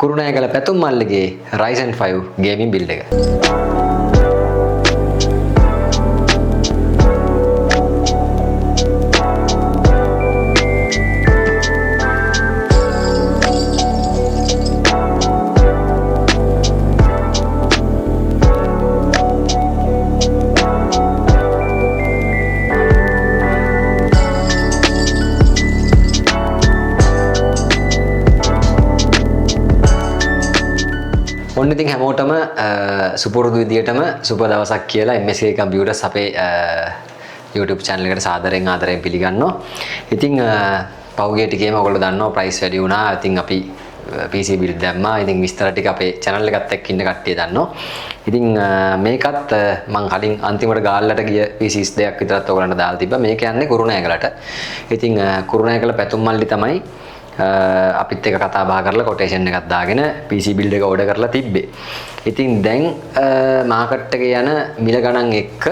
කුරුණෑගල පැතුම් මල්ලිගේ Ryzen 5 gaming build එක. ඔන්න ඉතින් හැමෝටම සුපුරුදු විදියටම සුබ දවසක් කියලා MSK Computers අපේ YouTube channel එකට සාදරයෙන් ආදරයෙන් පිළිගන්නවා. ඉතින් පහුගිය ටිකේම ඔයගොල්ලෝ දන්නවා price වැඩි වුණා. ඉතින් අපි PC build දැම්මා. ඉතින් විස්තර ටික අපේ channel එකත් එක්ක ඉන්න කට්ටිය දන්නවා. ඉතින් මේකත් මම කලින් අන්තිමට ගාල්ලට ගිය PCs දෙකක් විතරත් ඔයගොල්ලන්ට දාලා තිබ්බා. මේක යන්නේ කුරුණෑගලට. ඉතින් කුරුණෑගල පැතුම් මල්ලි තමයි අපිත් එක කතා බහ කරලා කොටේෂන් එකක් දාගෙන PC build එක ඕඩර් කරලා තිබ්බේ. ඉතින් දැන් මාකට් එකේ යන මිල ගණන් එක්ක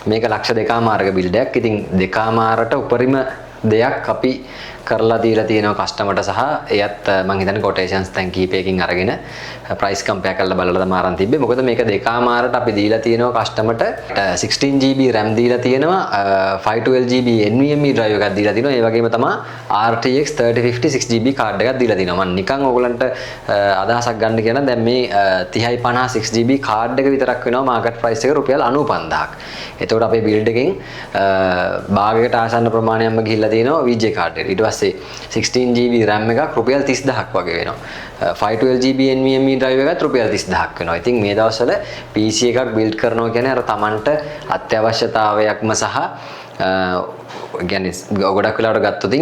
මේක ලක්ෂ 2.5 build එකක්. ඉතින් 2.5ට උපරිම දෙයක් අපි කරලා දීලා තියෙනවා කස්ටමර්ට සහ එයත් මම හිතන්නේ කොටේෂන්ස් දැන් කීපයකින් අරගෙන ප්‍රයිස් කම්පෙයාර් කරලා බලලා තමයි අරන් තිබ්බේ. මොකද මේක 2.5ට අපි දීලා තියෙනවා කස්ටමර්ට 16GB RAM දීලා තියෙනවා 512GB NVMe drive එකක් දීලා තියෙනවා. ඒ වගේම තමයි RTX 3050 6GB කාඩ් එකක් දීලා තියෙනවා. මම නිකන් ඕගලන්ට අදහසක් ගන්න කියන දැන් මේ 3050 6GB කාඩ් එක විතරක් වෙනවා මාකට් ප්‍රයිස් එක රුපියල් 95000ක්. එතකොට අපේ බිල්ඩ් එකෙන් භාගයකට ආසන්න ප්‍රමාණයක්ම ගිහිල්ලා තියෙනවා VGA කාඩ් එකට. ඊට පස්සේ 16GB RAM එකක් රුපියල් 30000ක් වගේ වෙනවා. 512GB NVMe drive එකත් රුපියල් 30000ක් වෙනවා. ඉතින් මේ දවස්වල PC එකක් බිල්ඩ් කරනවා කියන්නේ අර Tamanට අත්‍යවශ්‍යතාවයක්ම සහ කියන්නේ ගොඩක් වෙලාවට ගත්තොත්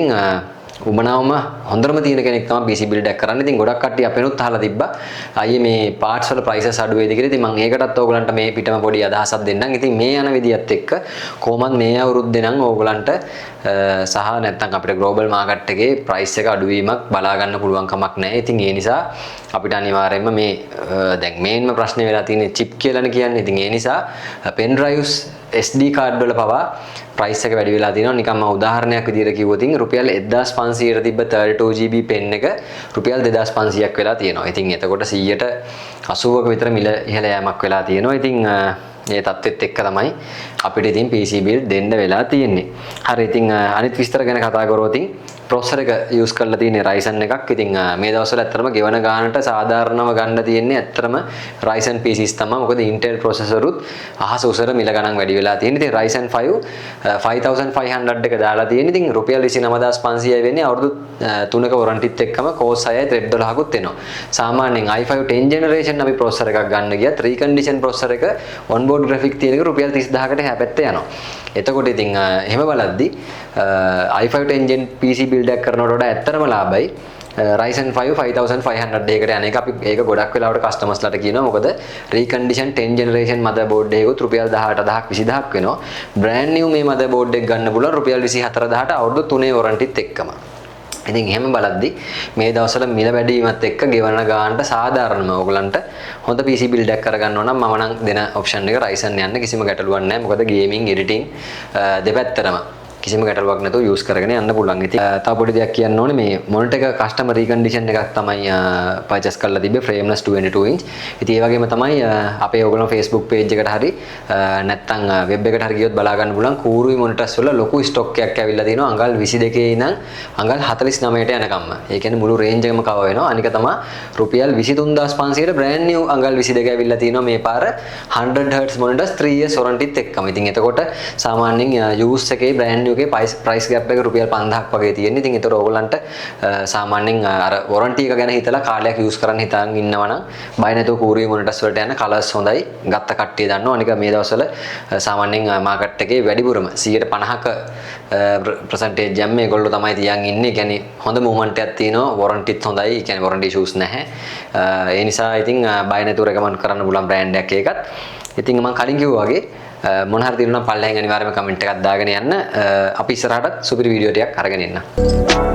උමනාවම හොඳටම තියෙන කෙනෙක් තමයි PC build එකක් කරන්නේ. ඉතින් ගොඩක් කට්ටිය අපේනුත් අහලා තිබ්බා. අයියේ මේ parts වල prices අඩු වේද කියලා. ඉතින් මම ඒකටත් ඕගලන්ට මේ පිටම පොඩි අදහසක් දෙන්නම්. ඉතින් මේ යන විදියත් එක්ක කොහොමද මේ අවුරුද්දේ නම් ඕගලන්ට සහ නැත්නම් අපිට global market එකේ price එක අඩුවීමක් බලා ගන්න පුළුවන් කමක් නැහැ. ඉතින් ඒ නිසා අපිට අනිවාර්යයෙන්ම මේ දැන් මේන්ම ප්‍රශ්නේ වෙලා තියෙන්නේ chip කියලානේ කියන්නේ. ඉතින් ඒ නිසා pen drives SD card වල පවා price එක වැඩි වෙලා තියෙනවා. නිකම්ම උදාහරණයක් විදිහට කිව්වොත් රුපියල් 1500ට තිබ්බ 32GB pen එක රුපියල් 2500ක් වෙලා තියෙනවා. ඉතින් එතකොට 100ට 80ක විතර මිල ඉහළ යෑමක් වෙලා තියෙනවා. ඉතින් මේ තත්ත්වෙත් එක්ක තමයි අපිට ඉතින් PC build දෙන්න වෙලා තියෙන්නේ. හරි ඉතින් අනිත් විස්තර ගැන කතා කරොත් processor එක use කරලා තියෙන්නේ Ryzen එකක්. ඉතින් මේ දවස්වල ඇත්තටම ගෙවන ගානට සාධාරණව ගන්න තියෙන්නේ ඇත්තටම Ryzen PCs තමයි. මොකද Intel processor උත් අහස උසර මිල ගණන් වැඩි වෙලා තියෙන්නේ. ඉතින් Ryzen 5 5500 එක දාලා තියෙන්නේ. ඉතින් රුපියල් 29500යි වෙන්නේ. අවුරුදු 3ක warrantyත් එක්කම Core 6යි thread 12කුත් එනවා. සාමාන්‍යයෙන් i5 10 generation අපි processor එකක් ගන්න ගියත් recondition processor එක onboard graphic තියෙන එක රුපියල් 30000කට හැපැත්තේ යනවා. එතකොට ඉතින් එහෙම බලද්දි i5 10 gen PC build එකක් කරනකොට වඩා ඇත්තටම ලාභයි Ryzen 5 5500 එකට යන එක. අපි ඒක ගොඩක් වෙලාවට කස්ටමර්ස්ලාට කියනවා. මොකද recondition 10 generation motherboard එකකුත් රුපියල් 18000ක් 20000ක් වෙනවා. brand new මේ motherboard එක ගන්න පුළුවන් රුපියල් 24000ට අවුරුදු 3 warrantyත් එක්කම. ඉතින් එහෙම බලද්දි මේ දවස්වල මිල වැඩි වීමත් එක්ක ගෙවන ගානට සාධාරණම ඕගලන්ට හොඳ PC build එකක් කරගන්න ඕන නම් මම නම් දෙන option එක Ryzen යන්න කිසිම ගැටලුවක් නැහැ. මොකද gaming editing දෙපැත්තටම කිසිම ගැටලුවක් නැතුව use කරගෙන යන්න පුළුවන්. ඉතින් තව පොඩි දෙයක් කියන්න ඕනේ මේ monitor එක customer recondition එකක් තමයි purchase කරලා තිබ්බේ frameless 22 inch. ඉතින් ඒ වගේම තමයි අපේ ඔයගොල්ලෝ Facebook page එකට හරි නැත්නම් web එකට හරි ගියොත් බලා ගන්න පුළුවන් කූරුයි monitors වල ලොකු stock එකක් ඇවිල්ලා තිනවා අඟල් 22 ඉඳන් අඟල් 49ට යනකම්ම. ඒ කියන්නේ මුළු range එකම cover වෙනවා. අනික තමයි රුපියල් 23500ට brand new අඟල් 22 ඇවිල්ලා තිනවා මේ පාර 100 Hz monitors 3 years warrantyත් එක්කම. ඉතින් එතකොට සාමාන්‍යයෙන් use එකේ brand new ගේ price gap එක රුපියල් 5000ක් වගේ තියෙන්නේ. ඉතින් ඒතර ඕගොල්ලන්ට සාමාන්‍යයෙන් අර warranty එක ගැන හිතලා කාලයක් use කරන්න හිතාන් ඉන්නවා නම් බය නැතුව කූරුයි monitors වලට යන colors හොඳයි. ගත්ත කට්ටිය දන්නවා. අනික මේ දවස්වල සාමාන්‍යයෙන් market එකේ වැඩිපුරම 150ක percentage එකක් මේගොල්ලෝ තමයි තියන් ඉන්නේ. ඒ කියන්නේ හොඳ movement එකක් තියෙනවා. warrantyත් හොඳයි. ඒ කියන්නේ warranty issues නැහැ. ඒ නිසා ඉතින් බය නැතුව recommend කරන්න පුළුවන් brand එකක් ඒකත්. ඉතින් මම කලින් කිව්වා වගේ මොන හරි තියෙනවා නම් පල්ලෙහෙන් අනිවාර්යයෙන්ම කමෙන්ට් එකක් දාගෙන යන්න. අපි ඉස්සරහටත් සුපිරි වීඩියෝ ටිකක් අරගෙන එන්න.